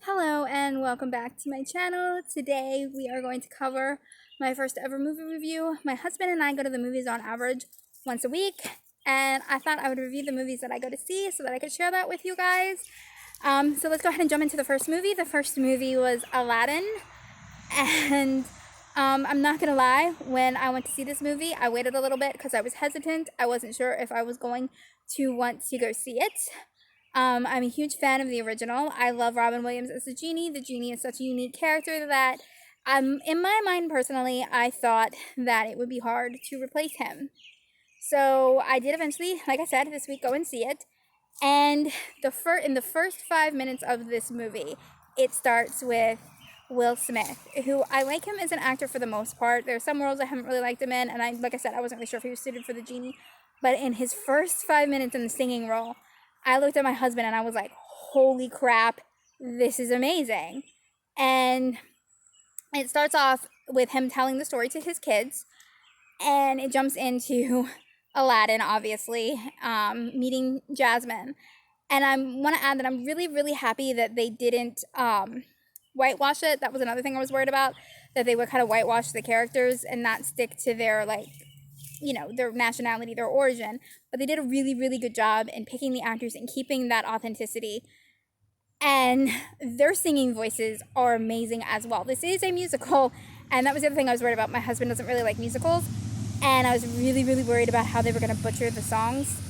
Hello and welcome back to my channel. Today we are going to cover my first ever movie review. My husband and I go to the movies on average once a week, and I thought I would review the movies that I go to see so that I could share that with you guys. So let's go ahead and jump into the first movie. The first movie was Aladdin, and I'm not gonna lie, when I went to see this movie, I waited a little bit because I was hesitant. I wasn't sure if I was going to want to go see it. I'm a huge fan of the original. I love Robin Williams as the genie. The genie is such a unique character that, in my mind personally, I thought that it would be hard to replace him. So I did eventually, like I said, this week go and see it. And in the first 5 minutes of this movie, it starts with Will Smith, who I like him as an actor for the most part. There are some roles I haven't really liked him in, and like I said, I wasn't really sure if he was suited for the genie. But in his first 5 minutes in the singing role, I looked at my husband and I was like, holy crap, this is amazing. And it starts off with him telling the story to his kids, and it jumps into Aladdin, obviously, meeting Jasmine. And I want to add that I'm really, really happy that they didn't whitewash it. That was another thing I was worried about, that they would kind of whitewash the characters and not stick to their, their nationality, their origin. But they did a really, really good job in picking the actors and keeping that authenticity. And their singing voices are amazing as well. This is a musical, and that was the other thing I was worried about. My husband doesn't really like musicals, and I was really, really worried about how they were going to butcher the songs,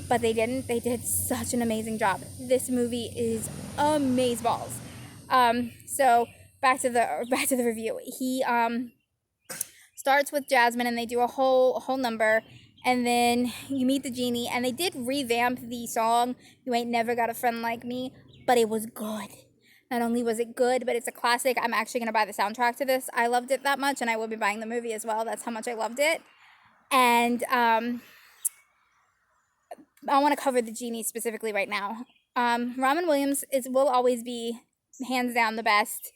but they didn't. They did such an amazing job. This movie is amazeballs. So back to the review. He starts with Jasmine, and they do a whole number, and then you meet the genie, and they did revamp the song "You Ain't Never Got a Friend Like Me," but it was good. Not only was it good, but it's a classic. I'm actually gonna buy the soundtrack to this. I loved it that much, and I will be buying the movie as well. That's how much I loved it. And I want to cover the genie specifically right now. Robin Williams will always be hands down the best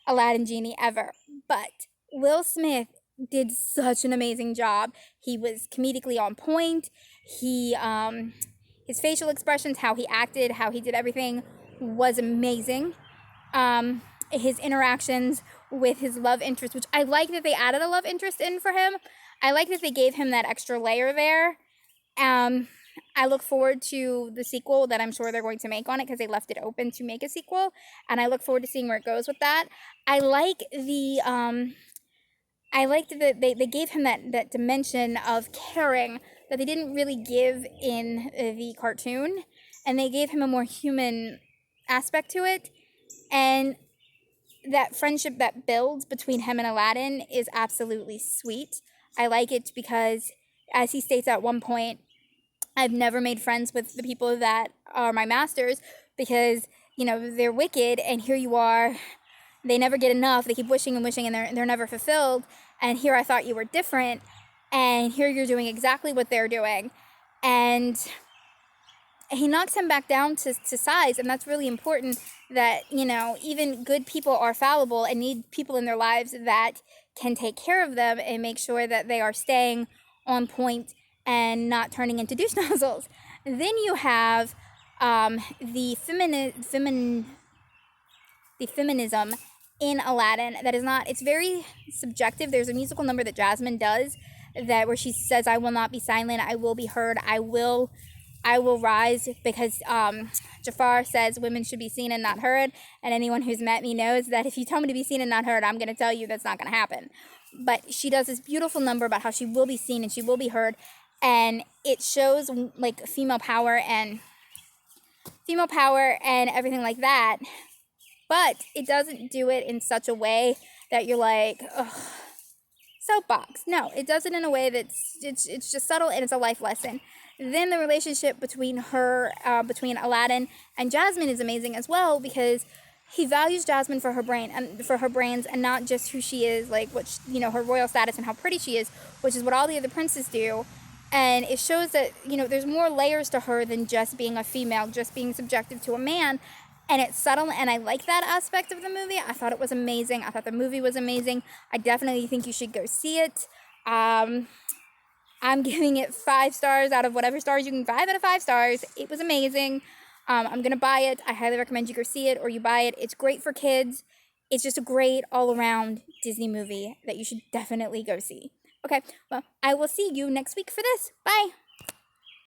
Aladdin genie ever, but Will Smith did such an amazing job. He was comedically on point. His facial expressions, how he acted, how he did everything was amazing. His interactions with his love interest, which I like that they added a love interest in for him. I like that they gave him that extra layer there. I look forward to the sequel that I'm sure they're going to make on it, because they left it open to make a sequel, and I look forward to seeing where it goes with that. I liked that they gave him that dimension of caring that they didn't really give in the cartoon, and they gave him a more human aspect to it. And that friendship that builds between him and Aladdin is absolutely sweet. I like it because, as he states at one point, I've never made friends with the people that are my masters, because, they're wicked, and here you are, they never get enough. They keep wishing and wishing, and they're never fulfilled. And here I thought you were different, and here you're doing exactly what they're doing. And he knocks him back down to size, and that's really important, that, even good people are fallible and need people in their lives that can take care of them and make sure that they are staying on point and not turning into douche nozzles. Then you have the feminism in Aladdin that is not, it's very subjective. There's a musical number that Jasmine does where she says, "I will not be silent, I will be heard, I will rise," because Jafar says women should be seen and not heard, and anyone who's met me knows that if you tell me to be seen and not heard, I'm going to tell you that's not going to happen. But she does this beautiful number about how she will be seen and she will be heard, and it shows like female power and everything like that. But it doesn't do it in such a way that you're like, ugh, soapbox. No, it does it in a way that's it's just subtle, and it's a life lesson. Then the relationship between Aladdin and Jasmine is amazing as well, because he values Jasmine for her brains, and not just who she is, like her royal status and how pretty she is, which is what all the other princes do. And it shows that there's more layers to her than just being a female, just being subjective to a man. And it's subtle, and I like that aspect of the movie. I thought it was amazing. I thought the movie was amazing. I definitely think you should go see it. I'm giving it 5 stars out of whatever stars you can. 5 out of 5 stars. It was amazing. I'm going to buy it. I highly recommend you go see it or you buy it. It's great for kids. It's just a great all-around Disney movie that you should definitely go see. Okay, well, I will see you next week for this. Bye!